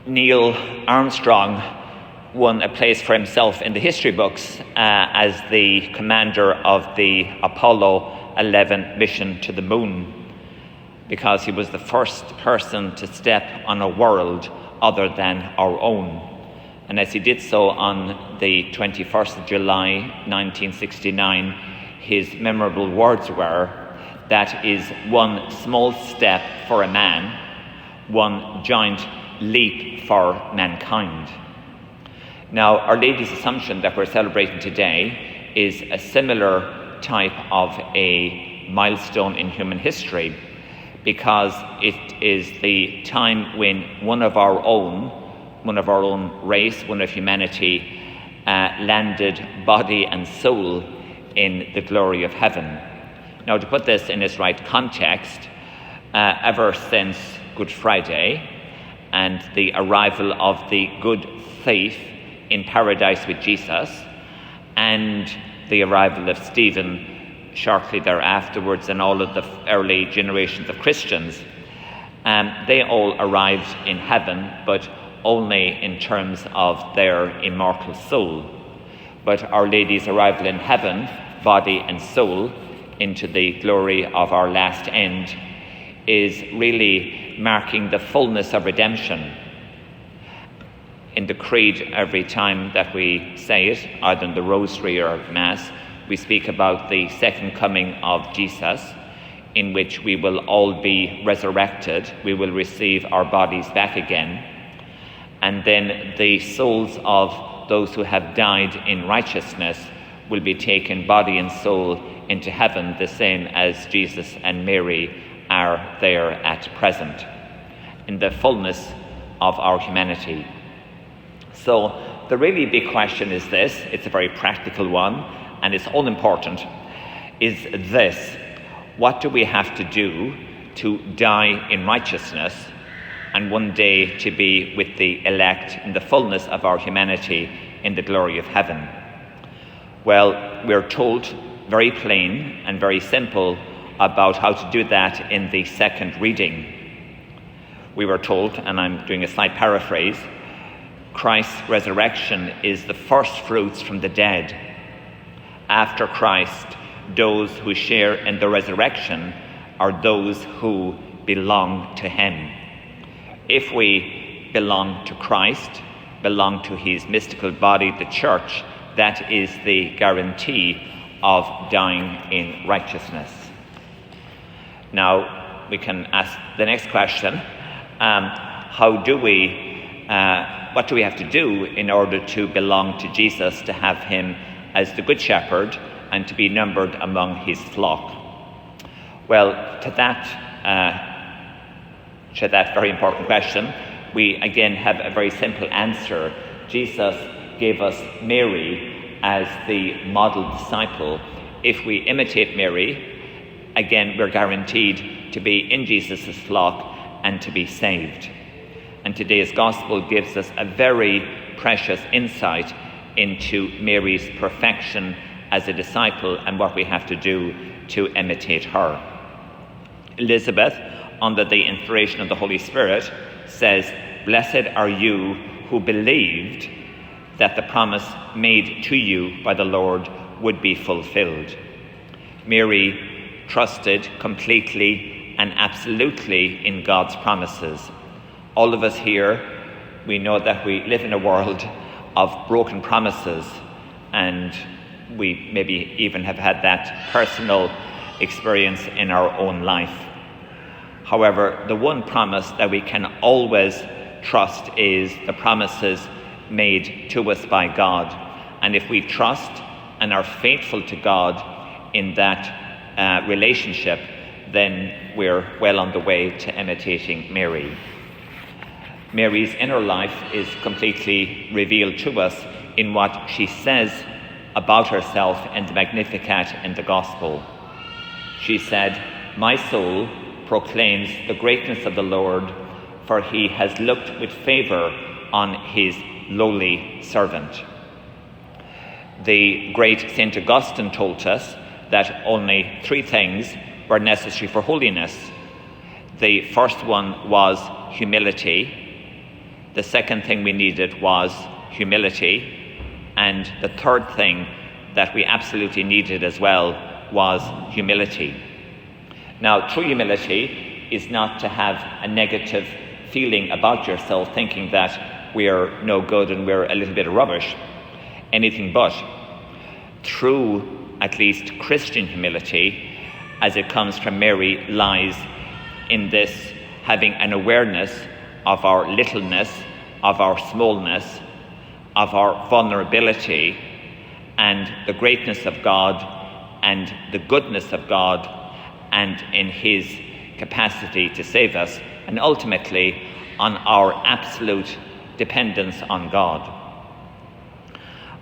Neil Armstrong won a place for himself in the history books as the commander of the Apollo 11 mission to the moon, because he was the first person to step on a world other than our own. And as he did so on the 21st of July 1969, his memorable words were, "That is one small step for a man, one giant leap for mankind." Now, Our Lady's Assumption that we're celebrating today is a similar type of a milestone in human history, because it is the time when one of our own race, one of humanity, landed body and soul in the glory of heaven. Now, to put this in its right context, ever since Good Friday and the arrival of the good thief in paradise with Jesus, and the arrival of Stephen shortly thereafterwards, and all of the early generations of Christians, they all arrived in heaven, but only in terms of their immortal soul. But Our Lady's arrival in heaven, body and soul, into the glory of our last end, is really marking the fullness of redemption. In the Creed, every time that we say it, either in the Rosary or Mass, we speak about the second coming of Jesus, in which we will all be resurrected. We will receive our bodies back again. And then the souls of those who have died in righteousness will be taken body and soul into heaven, the same as Jesus and Mary are there at present, in the fullness of our humanity. So the really big question is this, it's a very practical one, and it's all important, is this: what do we have to do to die in righteousness and one day to be with the elect in the fullness of our humanity in the glory of heaven? Well, we're told very plain and very simple about how to do that in the second reading. We were told, and I'm doing a slight paraphrase, Christ's resurrection is the first fruits from the dead. After Christ, those who share in the resurrection are those who belong to him. If we belong to Christ, belong to his mystical body, the church, that is the guarantee of dying in righteousness. Now, we can ask the next question, what do we have to do in order to belong to Jesus, to have him as the Good Shepherd and to be numbered among his flock? Well, to that very important question, we again have a very simple answer. Jesus gave us Mary as the model disciple. If we imitate Mary, again, we're guaranteed to be in Jesus' flock and to be saved. And today's gospel gives us a very precious insight into Mary's perfection as a disciple and what we have to do to imitate her. Elizabeth, under the inspiration of the Holy Spirit, says, "Blessed are you who believed that the promise made to you by the Lord would be fulfilled." Mary trusted completely and absolutely in God's promises. All of us here, we know that we live in a world of broken promises, and we maybe even have had that personal experience in our own life. However, the one promise that we can always trust is the promises made to us by God. And if we trust and are faithful to God in that relationship, then we're well on the way to imitating Mary. Mary's inner life is completely revealed to us in what she says about herself in the Magnificat in the Gospel. She said, "My soul proclaims the greatness of the Lord, for he has looked with favour on his lowly servant." The great St. Augustine told us that only 3 things were necessary for holiness. The first one was humility. The second thing we needed was humility. And the third thing that we absolutely needed as well was humility. Now, true humility is not to have a negative feeling about yourself, thinking that we're no good and we're a little bit of rubbish. Anything but. True, at least Christian humility, as it comes from Mary, lies in this having an awareness of our littleness, of our smallness, of our vulnerability, and the greatness of God and the goodness of God and in his capacity to save us, and ultimately on our absolute dependence on God.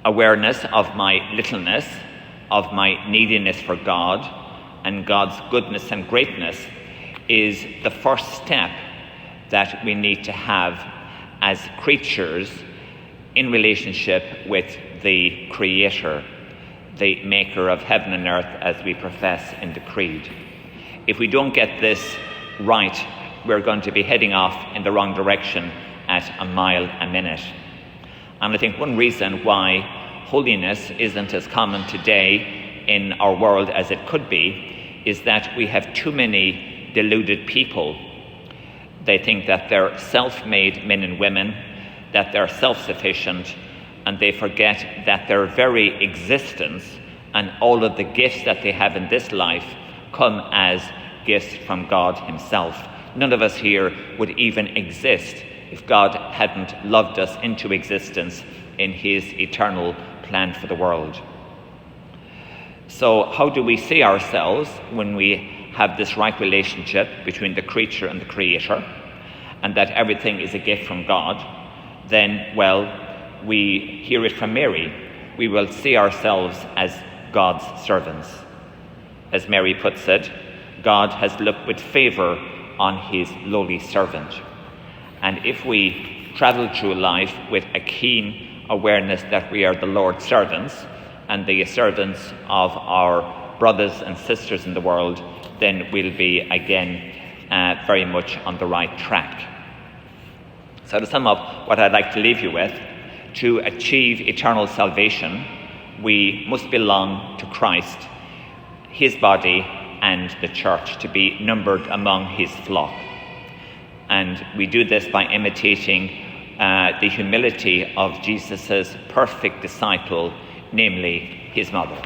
Awareness of my littleness, of my neediness for God and God's goodness and greatness is the first step that we need to have as creatures in relationship with the Creator, the maker of heaven and earth, as we profess in the Creed. If we don't get this right, we're going to be heading off in the wrong direction at a mile a minute. And I think one reason why holiness isn't as common today in our world as it could be is that we have too many deluded people. They think that they're self-made men and women, that they're self-sufficient, and they forget that their very existence and all of the gifts that they have in this life come as gifts from God himself. None of us here would even exist if God hadn't loved us into existence in his eternal plan for the world. So how do we see ourselves when we have this right relationship between the creature and the Creator, and that everything is a gift from God? Then, well, we hear it from Mary. We will see ourselves as God's servants. As Mary puts it, God has looked with favor on his lowly servant. And if we travel through life with a keen awareness that we are the Lord's servants and the servants of our brothers and sisters in the world, then we'll be again very much on the right track. So to sum up, what I'd like to leave you with, to achieve eternal salvation, we must belong to Christ, his body and the church, to be numbered among his flock. And we do this by imitating the humility of Jesus' perfect disciple, namely his mother.